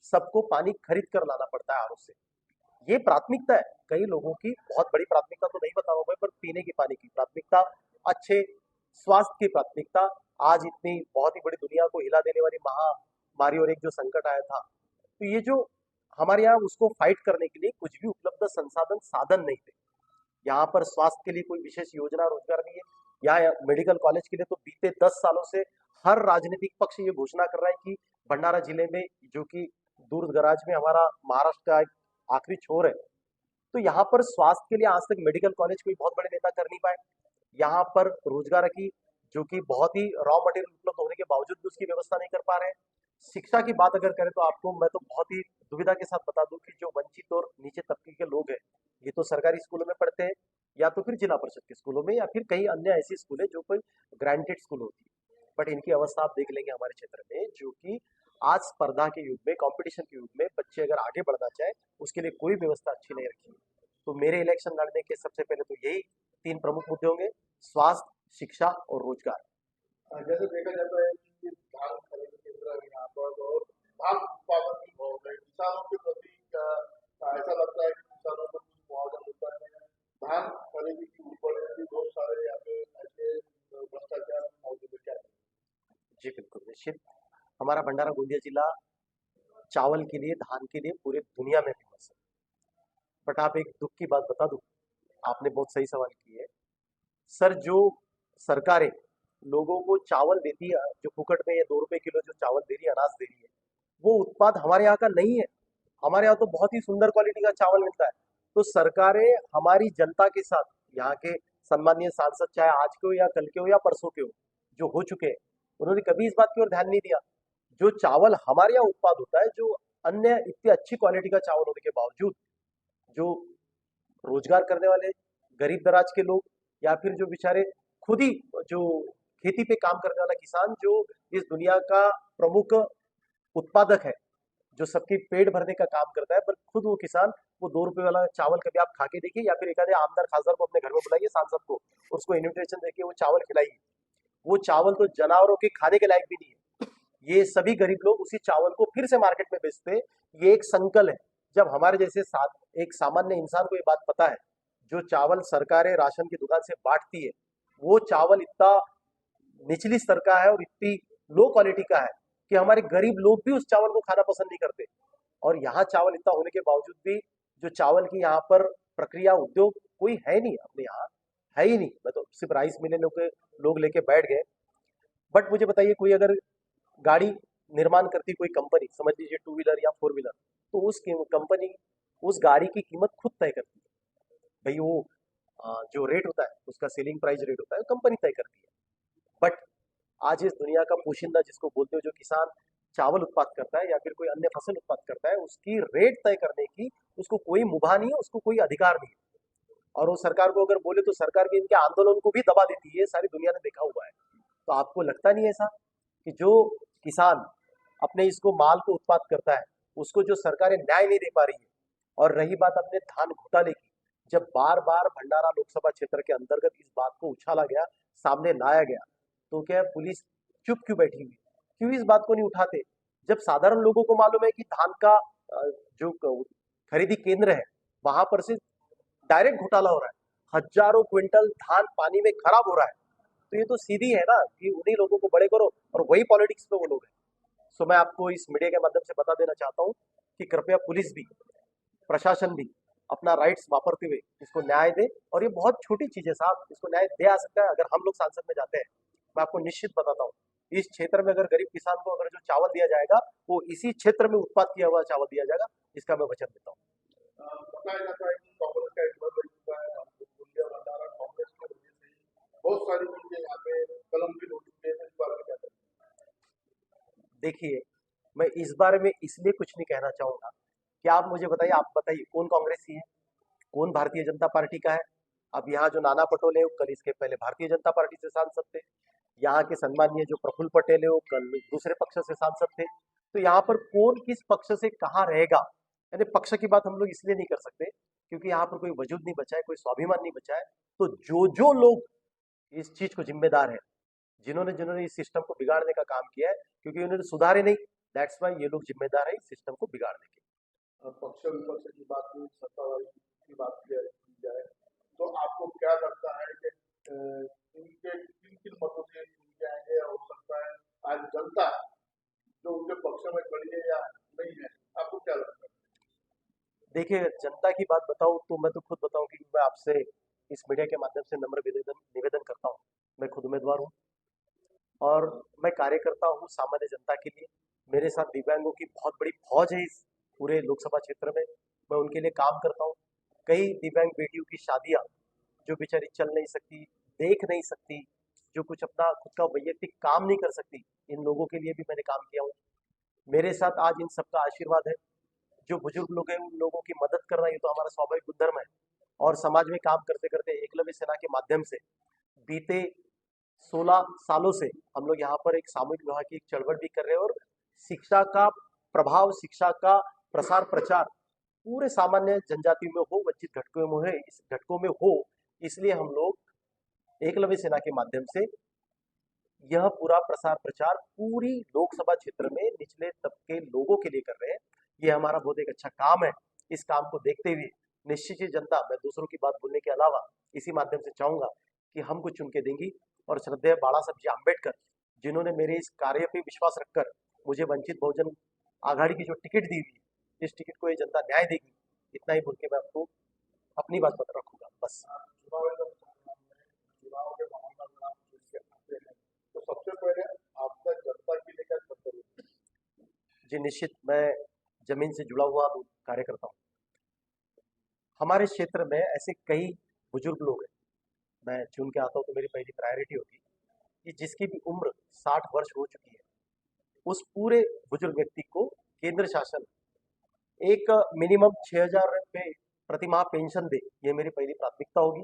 सबको पानी खरीद कर लाना पड़ता है आरओ से। ये प्राथमिकता है कई लोगों की, बहुत बड़ी प्राथमिकता तो नहीं बताऊंगा मैं, पर पीने की पानी की प्राथमिकता, अच्छे स्वास्थ्य की प्राथमिकता, आज इतनी बहुत ही बड़ी दुनिया को हिला देने वाली महामारी और एक जो संकट आया था, तो ये जो हमारे यहाँ उसको फाइट करने के लिए कुछ भी उपलब्ध संसाधन साधन नहीं थे। यहाँ पर स्वास्थ्य के लिए कोई विशेष योजना रोजगार नहीं है। यहाँ मेडिकल कॉलेज के लिए तो बीते 10 सालों से हर राजनीतिक पक्ष ये घोषणा कर रहा है कि भंडारा जिले में, जो कि दूर दराज में हमारा महाराष्ट्र का एक आखिरी छोर है, तो यहाँ पर स्वास्थ्य के लिए आज तक मेडिकल कॉलेज कोई बहुत बड़े नेता कर नहीं पाए। यहाँ पर रोजगार की, जो कि बहुत ही रॉ मटेरियल उपलब्ध होने के बावजूद भी उसकी व्यवस्था नहीं कर पा रहे हैं। शिक्षा की बात अगर करें तो आपको मैं तो बहुत ही दुविधा के साथ बता दूं कि जो वंचित और नीचे तबके के लोग हैं, ये तो सरकारी स्कूलों में पढ़ते हैं, या तो फिर जिला परिषद के स्कूलों में, या फिर कई अन्य ऐसी स्कूल है जो कोई ग्रांटेड स्कूल होती है। बट इनकी अवस्था आप देख लेंगे हमारे क्षेत्र में, जो कि आज स्पर्धा के युग में, कंपटीशन के युग में बच्चे अगर आगे बढ़ना चाहे, उसके लिए कोई व्यवस्था अच्छी नहीं रखी है। तो मेरे इलेक्शन लड़ने के सबसे पहले तो यही 3 प्रमुख मुद्दे होंगे: स्वास्थ्य, शिक्षा और रोजगार। जैसे देखा जाता है कि धान खरीद केंद्र है यहाँ पर, और धान उत्पादन भी बहुत है किसानों के प्रति। ऐसा लगता है कि किसानों को कुछ मुआवजा मिलता है? धान खरीदी की ऊपर भी बहुत सारे यहाँ पे ऐसे भ्रष्टाचार मौजूद है, क्या है? जी बिल्कुल निश्चित। हमारा भंडारा गोंदिया जिला चावल के लिए, धान के लिए पूरे दुनिया में फेमस है। बट आप एक दुख की बात बता दूं, आपने बहुत सही सवाल किए है सर। जो सरकारें लोगों को चावल देती है, जो फुकट में ये 2 रुपए किलो जो चावल दे रही है, अनाज दे रही है, वो उत्पाद हमारे यहाँ का नहीं है। हमारे यहाँ तो बहुत ही सुंदर क्वालिटी का चावल मिलता है। तो सरकारें हमारी जनता के साथ, यहाँ के सम्मानीय सांसद चाहे आज के हो या कल के हो या परसों के हो, जो हो चुके हैं, उन्होंने कभी इस बात की ओर ध्यान नहीं दिया। जो चावल हमारे यहाँ उत्पाद होता है, जो अन्य इतनी अच्छी क्वालिटी का चावल होने के बावजूद, जो रोजगार करने वाले गरीब दराज के लोग, या फिर जो बेचारे खुद ही जो खेती पे काम करने वाला किसान, जो इस दुनिया का प्रमुख उत्पादक है, जो सबकी पेट भरने का काम करता है, पर खुद वो किसान, वो 2 रुपए वाला चावल कभी आप खा के देखिए, या फिर एक आधे आमदार खासदार को अपने घर में बुलाइए, सांसद को, उसको इन्विटेशन देके वो चावल खिलाइए, वो चावल तो जानवरों के खाने के लायक भी नहीं है। ये सभी गरीब लोग उसी चावल को फिर से मार्केट में बेचते हैं। ये एक संकल है। जब हमारे जैसे साथ एक सामान्य इंसान को ये बात पता है, जो चावल सरकारें राशन की दुकान से बांटती है, वो चावल इतना निचली स्तर का है और इतनी लो क्वालिटी का है कि हमारे गरीब लोग भी उस चावल को खाना पसंद नहीं करते। और यहाँ चावल इतना होने के बावजूद भी जो चावल की यहाँ पर प्रक्रिया उद्योग कोई है नहीं, अपने यहाँ है ही नहीं। मैं तो सिर्फ राइस मिले लोग लेके बैठ गए। बट मुझे बताइए, कोई अगर गाड़ी निर्माण करती कोई कंपनी, समझ लीजिए 2 व्हीलर या 4 व्हीलर, तो उस कंपनी उस गाड़ी की कीमत खुद तय करती है। भाई वो जो रेट होता है, उसका सेलिंग प्राइस रेट होता है, कंपनी तय करती है। बट आज इस दुनिया का पोशिंदा जिसको बोलते हो, जो किसान चावल उत्पाद करता है या फिर कोई अन्य फसल उत्पाद करता है, उसकी रेट तय करने की उसको कोई मुभा नहीं है, उसको कोई अधिकार नहीं है। और वो सरकार को अगर बोले तो सरकार भी इनके आंदोलन को भी दबा देती है, सारी दुनिया ने देखा हुआ है। तो आपको लगता नहीं है ऐसा कि जो किसान अपने इसको माल को उत्पाद करता है, उसको जो सरकारें न्याय नहीं दे पा रही है? और रही बात अपने धान घोटाले की, जब बार बार भंडारा लोकसभा क्षेत्र के अंतर्गत इस बात को उछाला गया, सामने लाया गया, तो क्या पुलिस चुप क्यों बैठी हुई? क्यों इस बात को नहीं उठाते? जब साधारण लोगों को मालूम है कि धान का जो खरीदी केंद्र है, वहां पर से डायरेक्ट घोटाला हो रहा है, हजारों क्विंटल धान पानी में खराब हो रहा है, तो ये तो सीधी है ना कि उन्हीं लोगों को बड़े करो, और वही पॉलिटिक्स पे वो लोग हैं। सो मैं आपको इस मीडिया के माध्यम से बता देना चाहता हूँ कि कृपया पुलिस भी, प्रशासन भी अपना राइट्स वापरते हुए इसको न्याय दे। और ये बहुत छोटी चीज है साहब, इसको न्याय दे आ सकता है अगर हम लोग सांसद में जाते हैं। मैं आपको निश्चित बताता हूँ, इस क्षेत्र में अगर गरीब किसान को अगर जो चावल दिया जाएगा, वो इसी क्षेत्र में उत्पाद किया हुआ चावल दिया जाएगा, इसका मैं वचन देता हूँ। बताया जाता है कि कांग्रेस का एक बहुत बड़ी चुका है, हम गोंदिया भंडारा कांग्रेस की वजह से ही बहुत सारी चीजें यहाँ पे कलंकित हो चुकी है। इस बारे में क्या करें? देखिए, मैं इस बारे में इसलिए कुछ नहीं कहना चाहूंगा कि आप मुझे बताइए, आप बताइए कौन कांग्रेसी है, कौन भारतीय जनता पार्टी का है? अब यहाँ जो नाना पटोले, वो कल इसके पहले भारतीय जनता पार्टी से सांसद थे। यहाँ के सम्मानीय जो प्रफुल्ल पटेल है, वो कल दूसरे पक्ष से सांसद थे। तो यहाँ पर कौन किस पक्ष से कहाँ रहेगा, यानी पक्ष की बात हम लोग इसलिए नहीं कर सकते क्योंकि यहाँ पर कोई वजूद नहीं बचा है, कोई स्वाभिमान नहीं बचा है। तो जो जो लोग इस चीज को जिम्मेदार है, जिन्होंने जिन्होंने इस सिस्टम को बिगाड़ने का काम किया है, क्योंकि उन्होंने सुधारे नहीं, दैट्स वाई ये लोग जिम्मेदार है इस सिस्टम को बिगाड़ने के। पक्ष विपक्ष की बात हुई, सत्तावादी की बात की जाए, तो आपको क्या लगता है कि इनके किन किन मतों से चुन के आएंगे, या हो सकता है आज जनता जो उनके पक्ष में खड़ी है या नहीं है, आपको क्या लगता है? देखिए, जनता की बात बताऊं तो मैं तो खुद बताऊं कि मैं आपसे इस मीडिया के माध्यम से नम्र निवेदन निवेदन करता हूं। मैं खुद उम्मीदवार हूं और मैं कार्य करता हूं सामान्य जनता के लिए। मेरे साथ दिव्यांगों की बहुत बड़ी फौज है इस पूरे लोकसभा क्षेत्र में। मैं उनके लिए काम करता हूं। कई दिव्यांग बेटियों की शादियां जो बेचारी चल नहीं सकती, देख नहीं सकती, जो कुछ अपना खुद का वैयक्तिक काम नहीं कर सकती, इन लोगों के लिए भी मैंने काम किया हूँ। मेरे साथ आज इन सबका आशीर्वाद है। जो बुजुर्ग लोग हैं उन लोगों की मदद करना ये तो हमारा स्वाभाविक गुणधर्म है। और समाज में काम करते करते एकलव्य सेना के माध्यम से बीते 16 सालों से हम लोग यहाँ पर एक सामूहिक विवाह की एक चळवळ भी कर रहे हैं। और शिक्षा का प्रभाव, शिक्षा का प्रसार प्रचार पूरे सामान्य जनजाति में हो, वंचित घटकों में हो, इस घटकों में हो, इसलिए हम लोग एकलव्य सेना के माध्यम से यह पूरा प्रसार प्रचार पूरी लोकसभा क्षेत्र में निचले तबके लोगों के लिए कर रहे हैं। ये हमारा बहुत एक अच्छा काम है। इस काम को देखते हुए निश्चित ही जनता, मैं दूसरों की बात बोलने के अलावा इसी माध्यम से चाहूंगा कि हमको चुन के देंगी। और श्रद्धेय बाला साहब जी आम्बेडकर, जिन्होंने मेरे इस कार्य पे विश्वास रखकर मुझे वंचित बहुजन आघाड़ी की जो टिकट दी हुई है, इस टिकट को ये जनता न्याय देगी। इतना ही बोल के मैं आपको अपनी बात बता रखूंगा बस। चुनाव के परिणाम में, चुनाव के माहौल में अगर आप चुन के आते हैं, तो सबसे पहले आपका जनता के लिए क्या कर्तव्य है? जी निश्चित, मैं जमीन से जुड़ा हुआ कार्य करता हूँ। हमारे क्षेत्र में ऐसे कई बुजुर्ग लोग हैं, मैं चुन के आता हूँ तो मेरी पहली प्रायोरिटी होगी कि जिसकी भी उम्र 60 वर्ष हो चुकी है, उस पूरे बुजुर्ग व्यक्ति को केंद्र शासन एक मिनिमम 6,000 रुपये प्रति माह पेंशन दे। ये मेरी पहली प्राथमिकता होगी।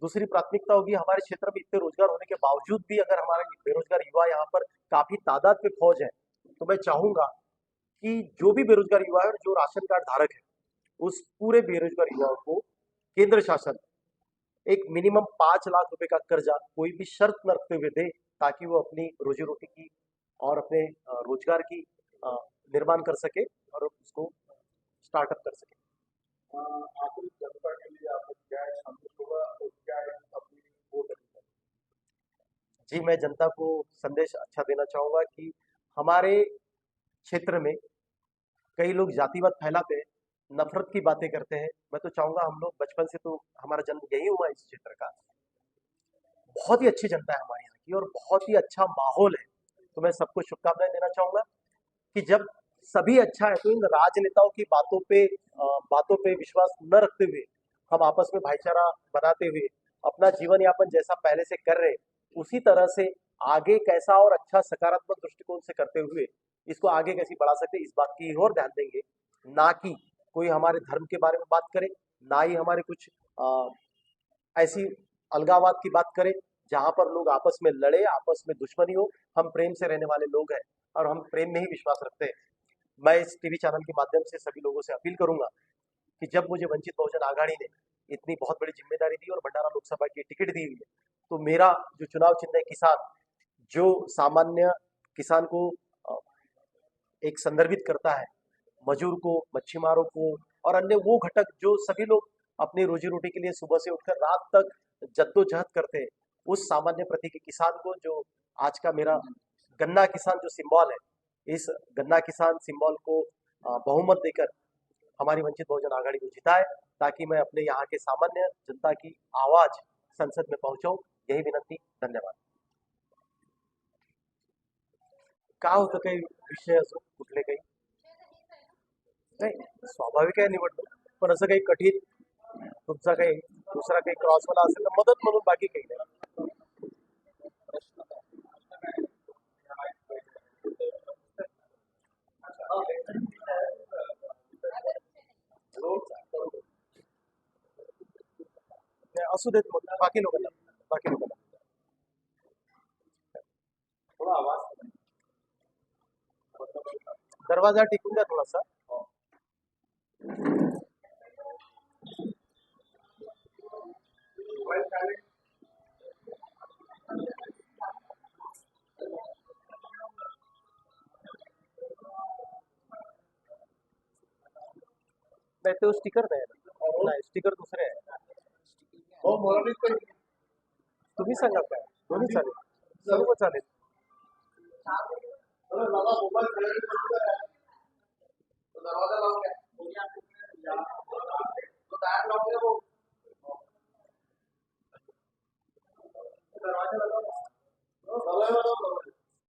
दूसरी प्राथमिकता होगी, हमारे क्षेत्र में इतने रोजगार होने के बावजूद भी अगर हमारे बेरोजगार युवा यहाँ पर काफी तादाद में फौज है, तो मैं चाहूंगा कि जो भी बेरोजगार युवा है और जो राशन कार्ड धारक है, उस पूरे बेरोजगार युवाओं को केंद्र शासन एक मिनिमम 5 लाख रुपए का कर्जा कोई भी शर्त न रखते हुए दे, ताकि वो अपनी रोजी रोटी की और अपने रोजगार की अ, निर्माण कर सके और उसको स्टार्टअप कर सके। आखिर जनता के लिए आपको क्या एक संदेश होगा और क्या एक अपनी वो करेंगे? जी, मैं जनता को संदेश अच्छा देना चाहूंगा कि हमारे क्षेत्र में कई लोग जातिवाद फैलाते हैं, नफरत की बातें करते हैं। मैं तो चाहूंगा, हम लोग बचपन से, तो हमारा जन्म यही हुआ है इस क्षेत्र का, बहुत ही अच्छी जनता है हमारे यहाँ की और बहुत ही अच्छा माहौल है। तो मैं सबको शुभकामनाएं देना चाहूंगा कि जब सभी अच्छा है तो इन राजनेताओं की बातों पे विश्वास न रखते हुए हम आपस में भाईचारा बनाते हुए अपना जीवन यापन जैसा पहले से कर रहे, उसी तरह से आगे कैसा और अच्छा सकारात्मक दृष्टिकोण से करते हुए इसको आगे कैसे बढ़ा सकते हैं, इस बात की और ध्यान देंगे। ना कि कोई हमारे धर्म के बारे में बात करे, ना ही हमारे कुछ ऐसी अलगावाद की बात करें जहां पर लोग आपस में लड़े, आपस में दुश्मनी हो। हम प्रेम से रहने वाले लोग हैं और हम प्रेम में ही विश्वास रखते हैं। मैं इस टीवी चैनल के माध्यम से सभी लोगों से अपील करूंगा कि जब मुझे वंचित बहुजन आघाड़ी ने इतनी बहुत बड़ी जिम्मेदारी दी और भंडारा लोकसभा की टिकट दी हुई है, तो मेरा जो चुनाव चिन्ह है किसान, जो सामान्य किसान को अ, एक संदर्भित करता है, मजदूर को, मच्छीमारों को और अन्य वो घटक जो सभी लोग अपनी रोजी रोटी के लिए सुबह से उठकर रात तक जद्दोजहद करते हैं, उस सामान्य प्रति के किसान को, जो आज का मेरा गन्ना किसान जो सिंबल है, इस गन्ना किसान सिंबल को बहुमत देकर हमारी वंचित बहुजन आघाड़ी को जिताए, ताकि मैं अपने यहाँ के सामान्य जनता की आवाज संसद में पहुंचाऊं। यही विनंती। धन्यवाद। का होतं काही विषय अजून कुठले काही? नाही, स्वाभाविक आहे निवडणूक, पण असं काही कठीण तुमचा काही दुसरा काही क्रॉसवाला असेल तर मदत म्हणून, बाकी काही नाही. नाही, असू देत मग बाकी लोकांना. थोड़ा आवाज दरवाजा टिकून द्या थोडासा. मोबाइल पहले नाही तो स्टिकर नाही ना. हो. नाही स्टिकर दुसरे आहे. हो मराठीत पण तुम्ही सांगा काय दोन्ही चालेल सर्व चालेल. बरं मला मोबाईल खेळायला बंद करा. तो दरवाजा लावून घ्या. तो दार लावून घ्या भाऊ. दरवाजा लावून घ्या.